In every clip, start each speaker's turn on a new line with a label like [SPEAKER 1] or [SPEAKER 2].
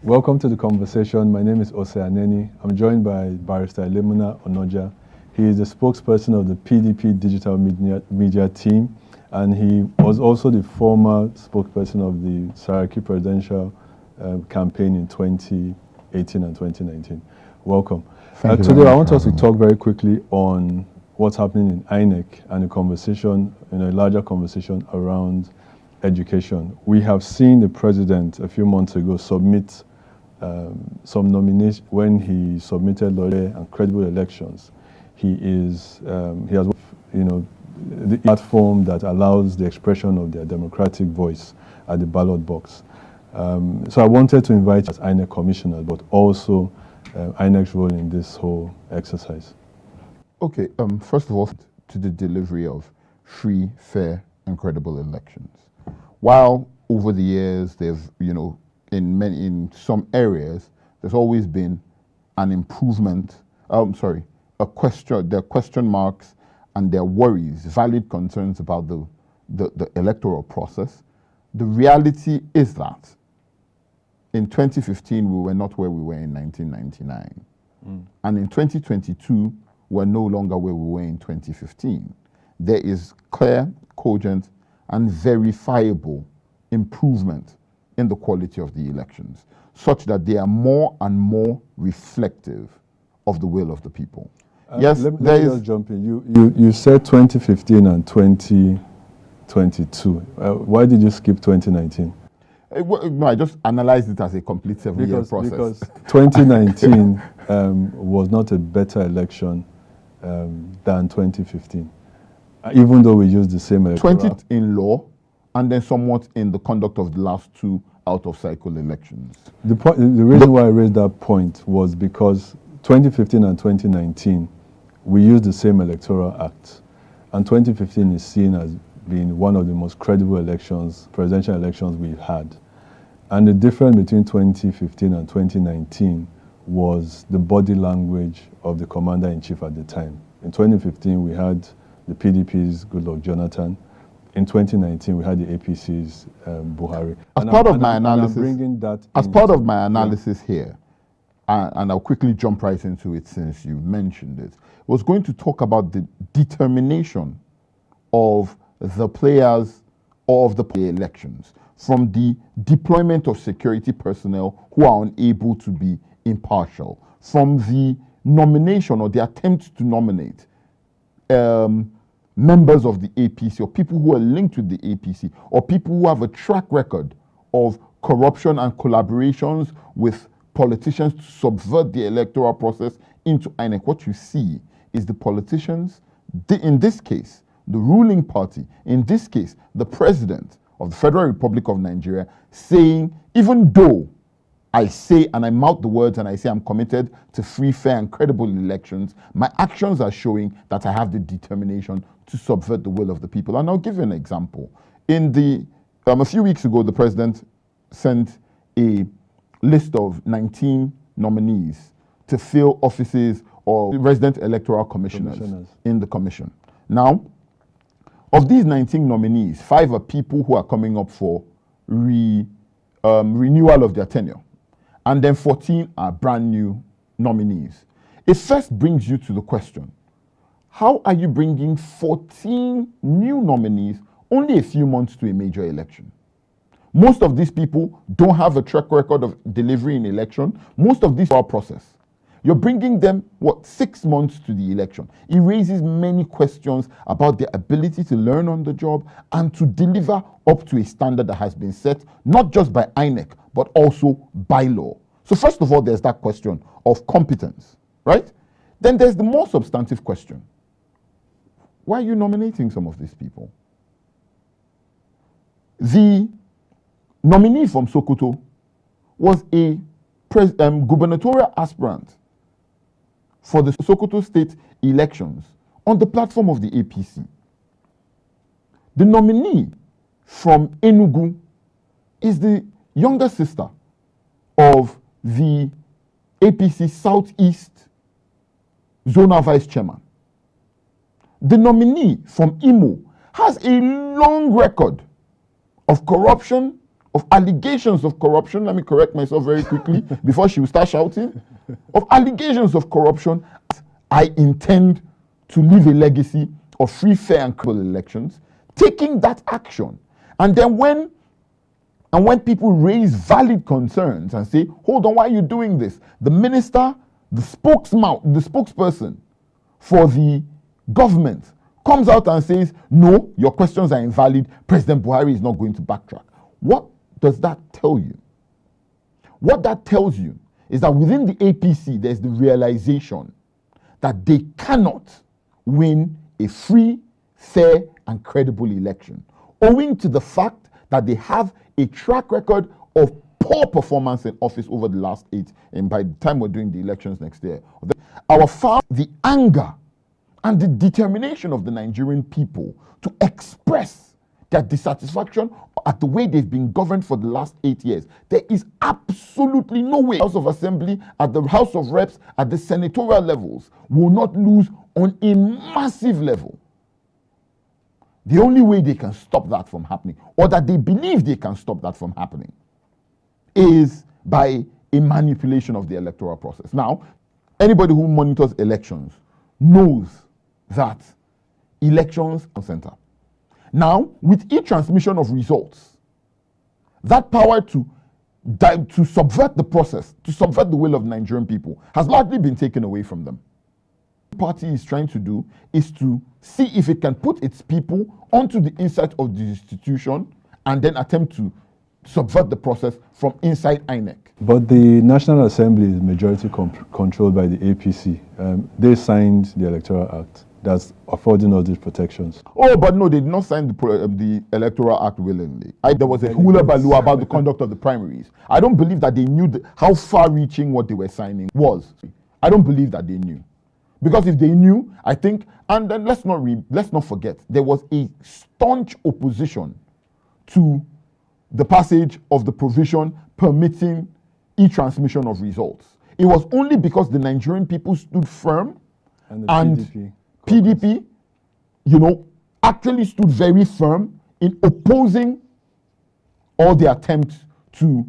[SPEAKER 1] Welcome to the conversation. My name is Ose Aneni. I'm joined by Barrister Lemuna Onoja. He is the spokesperson of the PDP digital media team, and he was also the former spokesperson of the Saraki presidential campaign in 2018 and 2019. Welcome. Today I want us to talk very quickly on what's happening in Inec and a conversation, a larger conversation around education. We have seen the president a few months ago submit some nomination when he submitted loyal and credible elections. He has the platform that allows the expression of their democratic voice at the ballot box. So I wanted to invite as INEC commissioner, but also INEC's role in this whole exercise.
[SPEAKER 2] Okay, first of all, to the delivery of free, fair, and credible elections. While over the years, they've, in some areas, there's always been an improvement. There are question marks and there are worries, valid concerns about the electoral process. The reality is that in 2015, we were not where we were in 1999. And in 2022, we're no longer where we were in 2015. There is clear, cogent, and verifiable improvement in the quality of the elections, such that they are more and more reflective of the will of the people.
[SPEAKER 1] Yes, let me just jump in. You said 2015 and 2022. Why did you skip 2019?
[SPEAKER 2] No, I just analyzed it as a complete 7-year process.
[SPEAKER 1] Because 2019 was not a better election than 2015, even though we used the same electoral.
[SPEAKER 2] 20 in law, and then somewhat in the conduct of the last two out-of-cycle elections.
[SPEAKER 1] The reason why I raised that point was because 2015 and 2019, we used the same electoral act, and 2015 is seen as being one of the most credible elections, presidential elections we've had. And the difference between 2015 and 2019 was the body language of the commander-in-chief at the time. In 2015, we had the PDP's Goodluck Jonathan. In 2019, we had the APC's Buhari.
[SPEAKER 2] As part of my analysis here, and I'll quickly jump right into it since you mentioned it, was going to talk about the determination of the players of the elections, from the deployment of security personnel who are unable to be impartial, from the nomination or the attempt to nominate members of the APC or people who are linked with the APC or people who have a track record of corruption and collaborations with politicians to subvert the electoral process into INEC. What you see is the politicians, in this case, the ruling party, in this case, the president of the Federal Republic of Nigeria, saying, even though I say and I mouth the words and I say I'm committed to free, fair, and credible elections, my actions are showing that I have the determination to subvert the will of the people. And I'll give you an example. A few weeks ago, the president sent a list of 19 nominees to fill offices or resident electoral commissioners in the commission. Now, of these 19 nominees, 5 are people who are coming up for renewal of their tenure. And then 14 are brand new nominees. It first brings you to the question, how are you bringing 14 new nominees only a few months to a major election? Most of these people don't have a track record of delivery in election. Most of this process. You're bringing them, 6 months to the election. It raises many questions about their ability to learn on the job and to deliver up to a standard that has been set, not just by INEC, but also by law. So first of all, there's that question of competence, right? Then there's the more substantive question. Why are you nominating some of these people? The nominee from Sokoto was a gubernatorial aspirant for the Sokoto state elections on the platform of the APC. The nominee from Enugu is the younger sister of the APC Southeast Zonal Vice Chairman. The nominee from Imo has a long record of corruption, of allegations of corruption. Let me correct myself very quickly before she will start shouting. Of allegations of corruption, I intend to leave a legacy of free, fair, and credible elections. Taking that action, and then when people raise valid concerns and say, hold on, why are you doing this? The minister, the spokesperson for the government comes out and says, no, your questions are invalid. President Buhari is not going to backtrack. What does that tell you? What that tells you is that within the APC, there's the realization that they cannot win a free, fair, and credible election, owing to the fact that they have a track record of poor performance in office over the last 8, and by the time we're doing the elections next year, the anger and the determination of the Nigerian people to express their dissatisfaction at the way they've been governed for the last 8 years. There is absolutely no way House of Assembly, at the House of Reps, at the senatorial levels will not lose on a massive level. The only way they can stop that from happening, or that they believe they can stop that from happening, is by a manipulation of the electoral process. Now, anybody who monitors elections knows that elections are center. Now, with e-transmission of results, that power to subvert the process, to subvert the will of Nigerian people, has largely been taken away from them. What the party is trying to do is to see if it can put its people onto the inside of the institution and then attempt to subvert the process from inside Inec.
[SPEAKER 1] But the National Assembly is majority controlled by the APC. They signed the Electoral Act that's affording all these protections.
[SPEAKER 2] Oh, but no, they did not sign the Electoral Act willingly. There was a hula baloo about the conduct of the primaries. I don't believe that they knew how far-reaching what they were signing was. I don't believe that they knew. Because if they knew, I think, and then let's not forget, there was a staunch opposition to the passage of the provision permitting e-transmission of results. It was only because the Nigerian people stood firm and PDP, actually stood very firm in opposing all the attempts to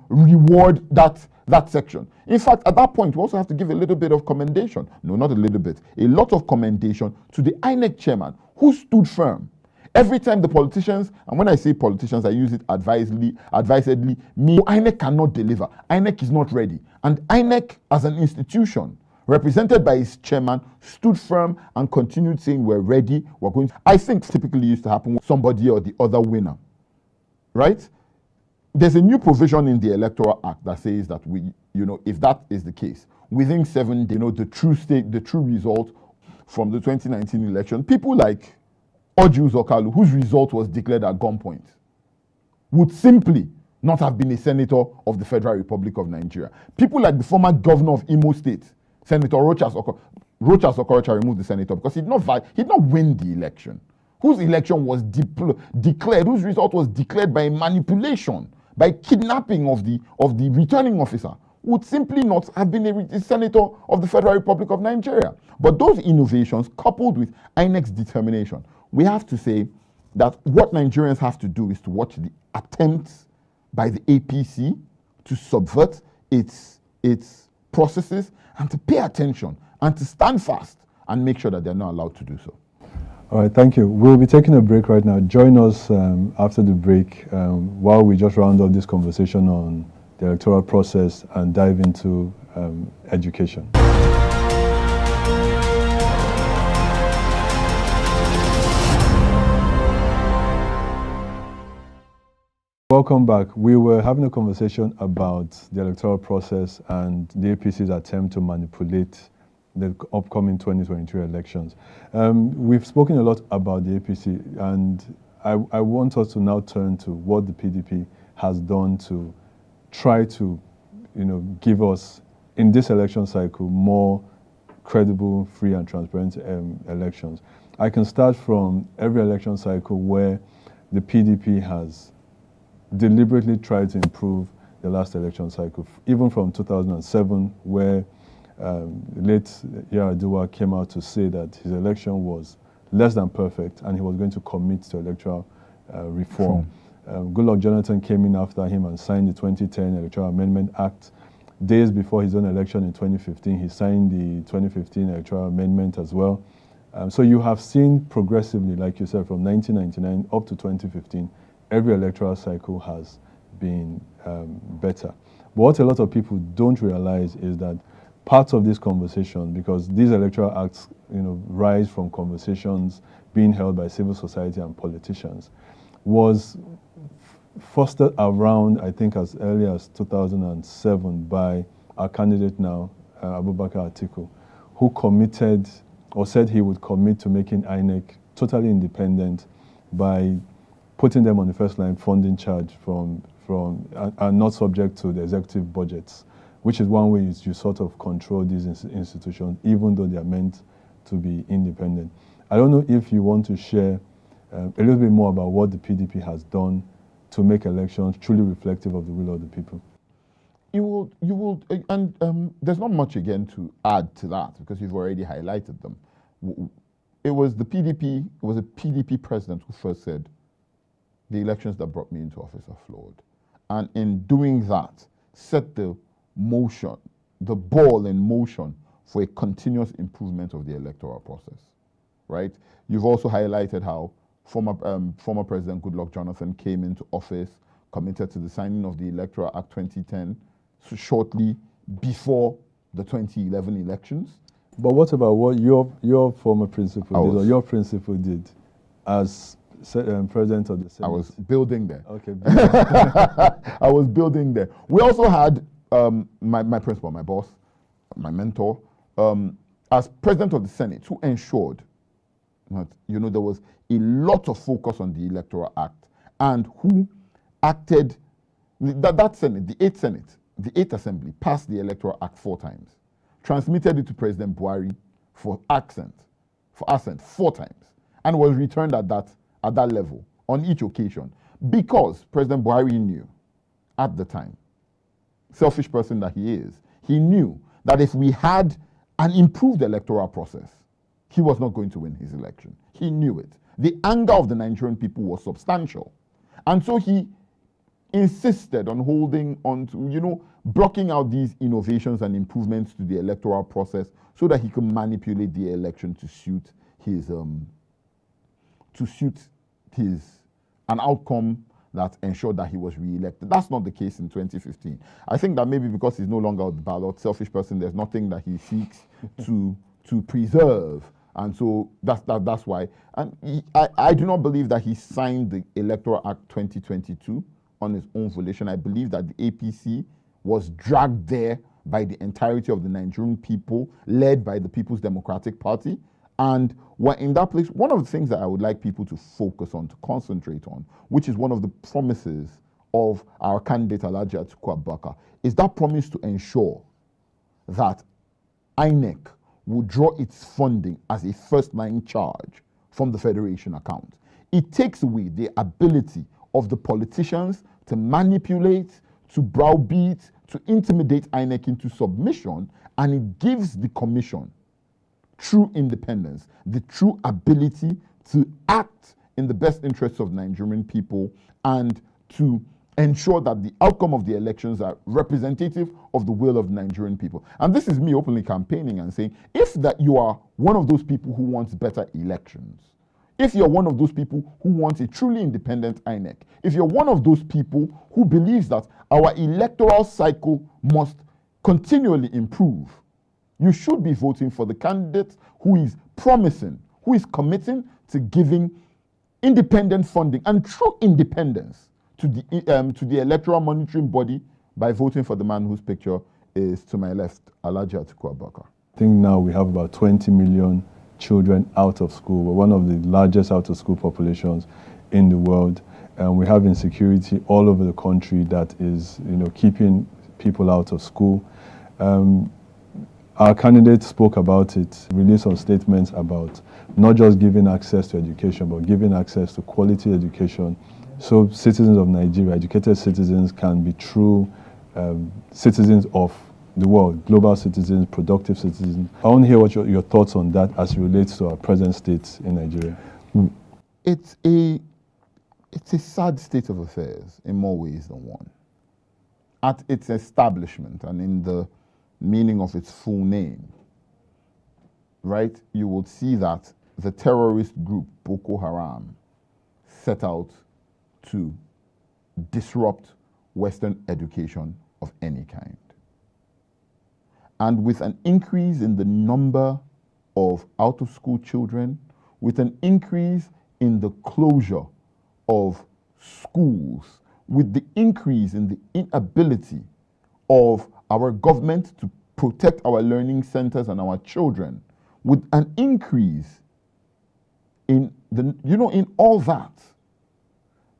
[SPEAKER 2] reward that section. In fact, at that point, we also have to give a little bit of commendation. No, not a little bit. A lot of commendation to the Inec chairman who stood firm. Every time the politicians, and when I say politicians, I use it advisedly, Inec cannot deliver. Inec is not ready. And Inec, as an institution, represented by its chairman, stood firm and continued saying, we're ready, we're going to. I think typically used to happen with somebody or the other winner, right? There's a new provision in the Electoral Act that says that if that is the case, within 7 days, the true result from the 2019 election, people like Orji Uzor-Kalu, whose result was declared at gunpoint, would simply not have been a senator of the Federal Republic of Nigeria. People like the former governor of Imo State, Senator Rochas Okorocha, removed the senator because he did not win the election. Whose election was declared, whose result was declared by manipulation, by kidnapping of the returning officer, would simply not have been a senator of the Federal Republic of Nigeria. But those innovations, coupled with INEC's determination, we have to say that what Nigerians have to do is to watch the attempts by the APC to subvert its processes and to pay attention and to stand fast and make sure that they're not allowed to do so.
[SPEAKER 1] All right, thank you. We'll be taking a break right now. Join us after the break while we just round up this conversation on the electoral process and dive into education. Welcome back. We were having a conversation about the electoral process and the APC's attempt to manipulate the upcoming 2023 elections. We've spoken a lot about the APC, and I want us to now turn to what the PDP has done to try to, give us, in this election cycle, more credible, free and transparent elections. I can start from every election cycle where the PDP has deliberately tried to improve the last election cycle, even from 2007, where late Yar'Adua came out to say that his election was less than perfect and he was going to commit to electoral reform. Goodluck Jonathan came in after him and signed the 2010 Electoral Amendment Act. Days before his own election in 2015, he signed the 2015 Electoral Amendment as well. So you have seen progressively, like you said, from 1999 up to 2015, every electoral cycle has been better. But what a lot of people don't realize is that parts of this conversation, because these electoral acts, rise from conversations being held by civil society and politicians, was fostered around, I think, as early as 2007 by our candidate now, Abubakar Atiku, who committed or said he would commit to making Inec totally independent by putting them on the first line funding charge from and not subject to the executive budgets, which is one way you sort of control these institutions, even though they are meant to be independent. I don't know if you want to share a little bit more about what the PDP has done to make elections truly reflective of the will of the people.
[SPEAKER 2] You will, and there's not much again to add to that because you've already highlighted them. It was the PDP, it was a PDP president who first said, the elections that brought me into office are flawed. And in doing that, set the ball in motion for a continuous improvement of the electoral process, right? You've also highlighted how former President Goodluck Jonathan came into office, committed to the signing of the Electoral Act 2010, so shortly before the 2011 elections.
[SPEAKER 1] But what about what your former principal did, or your principal did as president of the Senate?
[SPEAKER 2] I was building there.
[SPEAKER 1] Okay.
[SPEAKER 2] I was building there. We also had my principal, my boss, my mentor, as president of the Senate, who ensured that there was a lot of focus on the Electoral Act, and who acted that Senate, the 8th Assembly, passed the Electoral Act 4 times, transmitted it to President Buhari for assent 4 times, and was returned at that level on each occasion, because President Buhari knew at the time, selfish person that he is, he knew that if we had an improved electoral process, he was not going to win his election. He knew it. The anger of the Nigerian people was substantial. And so he insisted on holding on to, blocking out these innovations and improvements to the electoral process so that he could manipulate the election to suit an outcome that ensured that he was re-elected. That's not the case in 2015. I think that maybe because he's no longer on the ballot, selfish person, there's nothing that he seeks to preserve. And so that's why. And I do not believe that he signed the Electoral Act 2022 on his own volition. I believe that the APC was dragged there by the entirety of the Nigerian people, led by the People's Democratic Party. And we're in that place. One of the things that I would like people to focus on, to concentrate on, which is one of the promises of our candidate Alhaji Atiku Abubakar, is that promise to ensure that Inec will draw its funding as a first-line charge from the Federation account. It takes away the ability of the politicians to manipulate, to browbeat, to intimidate Inec into submission, and it gives the Commission true independence, the true ability to act in the best interests of Nigerian people and to ensure that the outcome of the elections are representative of the will of the Nigerian people. And this is me openly campaigning and saying, if that you are one of those people who wants better elections, if you're one of those people who wants a truly independent INEC, if you're one of those people who believes that our electoral cycle must continually improve, you should be voting for the candidate who is promising, who is committing to giving independent funding and true independence to the electoral monitoring body by voting for the man whose picture is to my left, Alhaji Atiku Abubakar.
[SPEAKER 1] I think now we have about 20 million children out of school. We're one of the largest out-of-school populations in the world. And we have insecurity all over the country that is, keeping people out of school. Our candidate spoke about it, released some statements about not just giving access to education, but giving access to quality education so citizens of Nigeria, educated citizens, can be true citizens of the world, global citizens, productive citizens. I want to hear what your thoughts on that as it relates to our present state in Nigeria.
[SPEAKER 2] It's a it's a sad state of affairs in more ways than one. At its establishment and in the meaning of its full name, right, you will see that the terrorist group Boko Haram set out to disrupt Western education of any kind. And with an increase in the number of out-of-school children, with an increase in the closure of schools, with the increase in the inability of our government to protect our learning centers and our children, with an increase in in all that,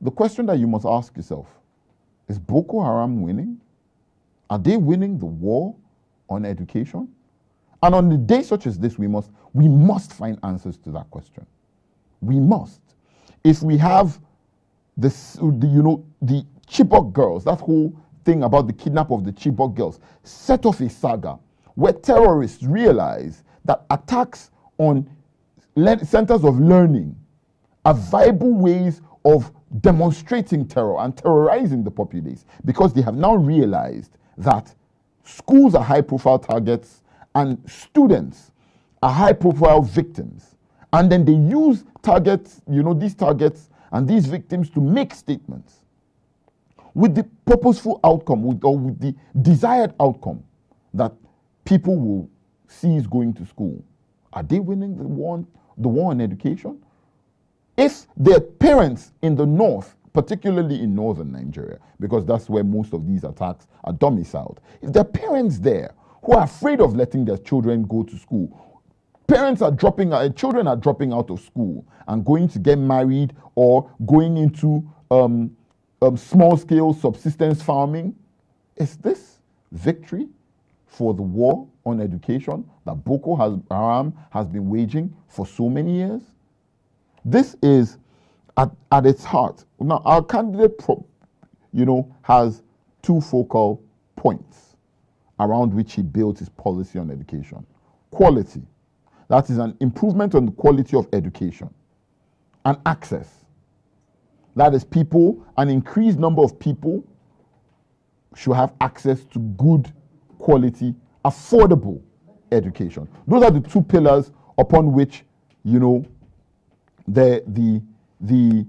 [SPEAKER 2] the question that you must ask yourself is Boko Haram winning? Are they winning the war on education? And on a day such as this, we must find answers to that question. We must. If we have the Chibok girls, that whole thing about the kidnap of the Chibok girls, set off a saga where terrorists realize that attacks on centers of learning are viable ways of demonstrating terror and terrorizing the populace, because they have now realized that schools are high-profile targets and students are high-profile victims. And then they use these targets and these victims to make statements with the purposeful outcome, with the desired outcome that people will cease going to school. Are they winning the war on education? If their parents in the north, particularly in northern Nigeria, because that's where most of these attacks are domiciled, if there are parents there who are afraid of letting their children go to school, children are dropping out of school and going to get married or going into small-scale subsistence farming, is this victory for the war on education that Boko Haram has been waging for so many years? This is at its heart. Now, our candidate, has two focal points around which he built his policy on education. Quality, that is an improvement on the quality of education, and access, that is an increased number of people should have access to good quality, affordable education. Those are the two pillars upon which, the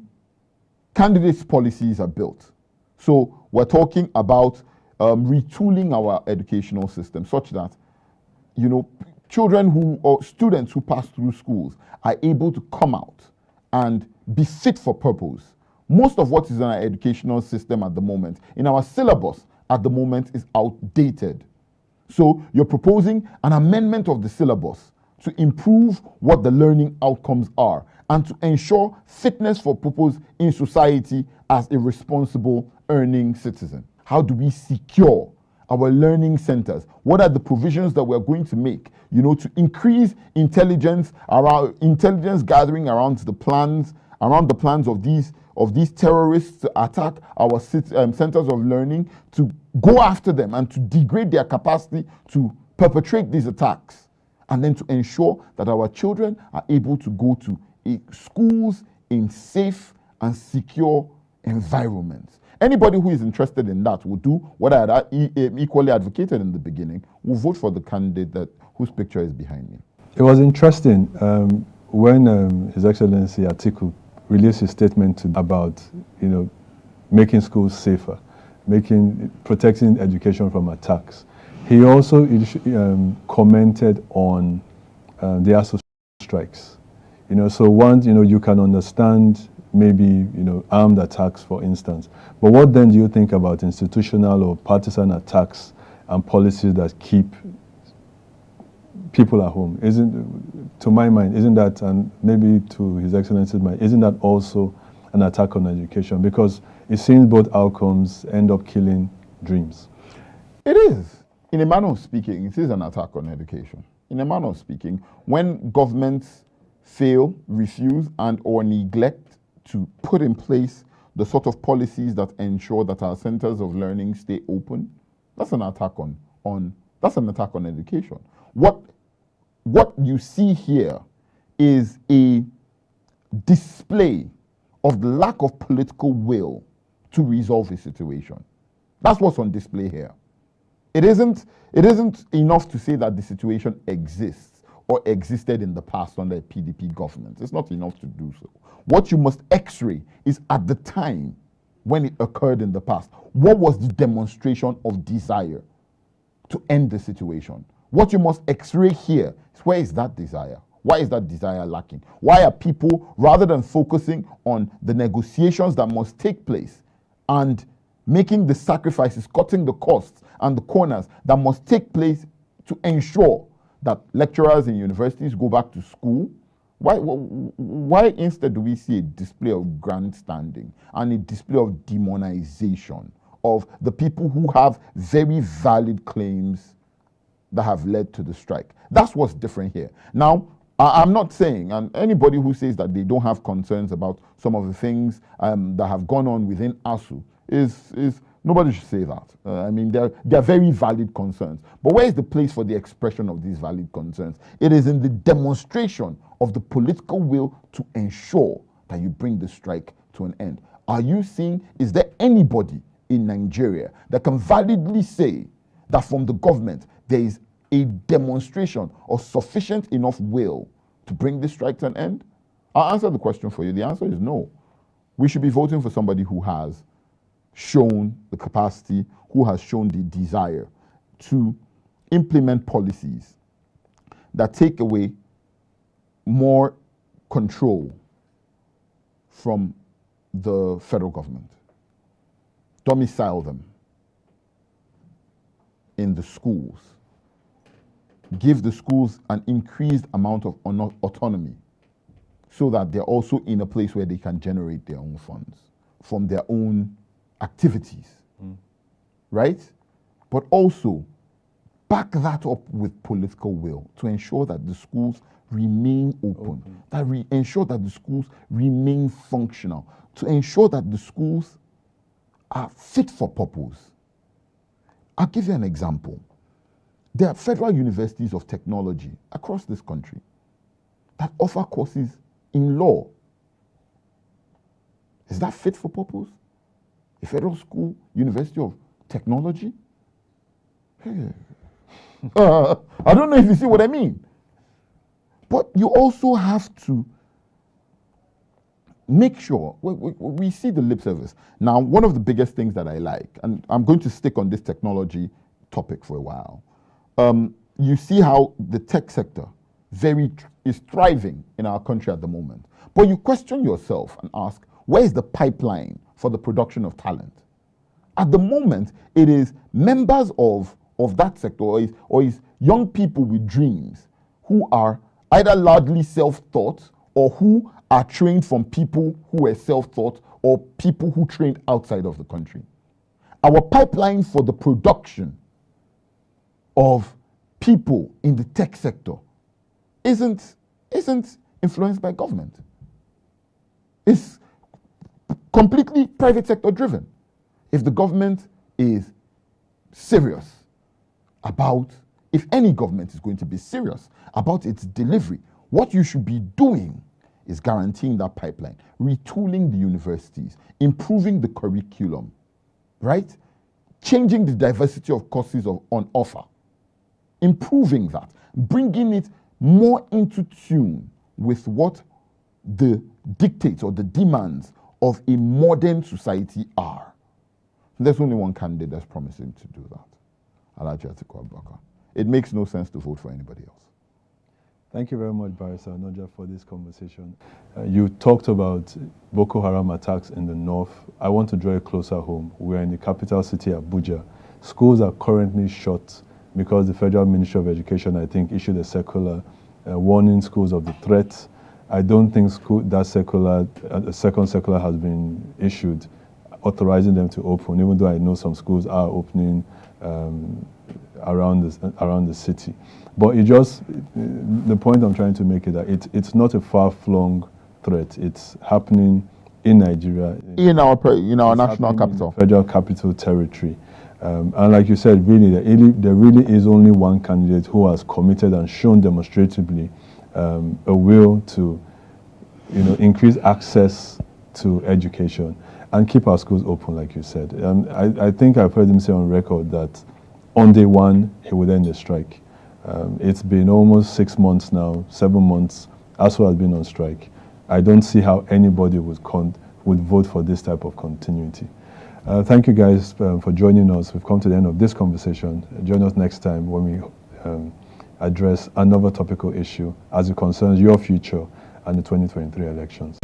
[SPEAKER 2] candidates' policies are built. So we're talking about retooling our educational system such that, students who pass through schools are able to come out and be fit for purpose. Most of what is in our educational system at the moment, in our syllabus at the moment, is outdated. So you're proposing an amendment of the syllabus to improve what the learning outcomes are and to ensure fitness for purpose in society as a responsible earning citizen. How do we secure our learning centers? What are the provisions that we're going to make, to increase intelligence gathering around the plans of these terrorists to attack our centers of learning, to go after them and to degrade their capacity to perpetrate these attacks, and then to ensure that our children are able to go to schools in safe and secure environments. Anybody who is interested in that will do what I had equally advocated in the beginning, will vote for the candidate whose picture is behind me.
[SPEAKER 1] It was interesting when His Excellency Atiku released his statement about making schools safer, protecting education from attacks. He also commented on the ASU strikes. So once you can understand maybe armed attacks, for instance. But what then do you think about institutional or partisan attacks and policies that keep people at home? To my mind, isn't that, and maybe to His Excellency's mind, isn't that also an attack on education? Because it seems both outcomes end up killing dreams.
[SPEAKER 2] It is. In a manner of speaking, it is an attack on education. In a manner of speaking, when governments fail, refuse, and/or neglect to put in place the sort of policies that ensure that our centers of learning stay open, that's an attack on education. What you see here is a display of the lack of political will to resolve a situation. That's what's on display here. It isn't enough to say that the situation exists or existed in the past under a PDP government. It's not enough to do so. What you must x-ray is at the time when it occurred in the past. What was the demonstration of desire to end the situation? What you must x-ray here is, where is that desire? Why is that desire lacking? Why are people, rather than focusing on the negotiations that must take place and making the sacrifices, cutting the costs and the corners that must take place to ensure that lecturers in universities go back to school, why instead do we see a display of grandstanding and a display of demonization of the people who have very valid claims that have led to the strike? That's what's different here. Now, I'm not saying, and anybody who says that they don't have concerns about some of the things that have gone on within ASU is nobody should say that. I mean, they're very valid concerns. But where is the place for the expression of these valid concerns? It is in the demonstration of the political will to ensure that you bring the strike to an end. Are you seeing, is there anybody in Nigeria that can validly say that from the government there is a demonstration of sufficient enough will to bring this strike to an end? I'll answer the question for you. The answer is no. We should be voting for somebody who has shown the capacity, who has shown the desire to implement policies that take away more control from the federal government, domicile them in the schools, give the schools an increased amount of autonomy so that they're also in a place where they can generate their own funds from their own activities, right? But also back that up with political will to ensure that the schools remain open, that ensure that the schools remain functional, to ensure that the schools are fit for purpose. I'll give you an example. There are federal universities of technology across this country that offer courses in law. Is that fit for purpose? A federal school, university of technology? I don't know if you see what I mean. But you also have to make sure, we see the lip service. Now, one of the biggest things that I like, and I'm going to stick on this technology topic for a while, you see how the tech sector is thriving in our country at the moment. But you question yourself and ask, where is the pipeline for the production of talent? At the moment, it is members of that sector or is young people with dreams who are either largely self-taught or who are trained from people who were self-taught or people who trained outside of the country. Our pipeline for the production of people in the tech sector isn't influenced by government. It's completely private sector driven. If the government is serious about, if any government is going to be serious about its delivery, what you should be doing is guaranteeing that pipeline, retooling the universities, improving the curriculum, right? Changing the diversity of courses on offer, improving that, bringing it more into tune with what the dictates or the demands of a modern society are. There's only one candidate that's promising to do that, Alhaji Atiku Abubakar. It makes no sense to vote for anybody else.
[SPEAKER 1] Thank you very much, Barrister Onoja, for this conversation. You talked about Boko Haram attacks in the north. I want to draw it closer home. We're in the capital city, Abuja. Schools are currently shut because the Federal Ministry of Education, I think, issued a circular warning schools of the threat. I don't think that circular, a second circular has been issued authorizing them to open, even though I know some schools are opening around the city. But the point I'm trying to make is that it's not a far-flung threat. It's happening in Nigeria.
[SPEAKER 2] In our national capital.
[SPEAKER 1] Federal capital territory. And like you said, really, there really is only one candidate who has committed and shown demonstratively a will to increase access to education and keep our schools open, like you said. I think I've heard him say on record that on day one, he would end the strike. It's been almost 6 months now, 7 months, ASU has been on strike. I don't see how anybody would vote for this type of continuity. Thank you guys for joining us. We've come to the end of this conversation. Join us next time when we address another topical issue as it concerns your future and the 2023 elections.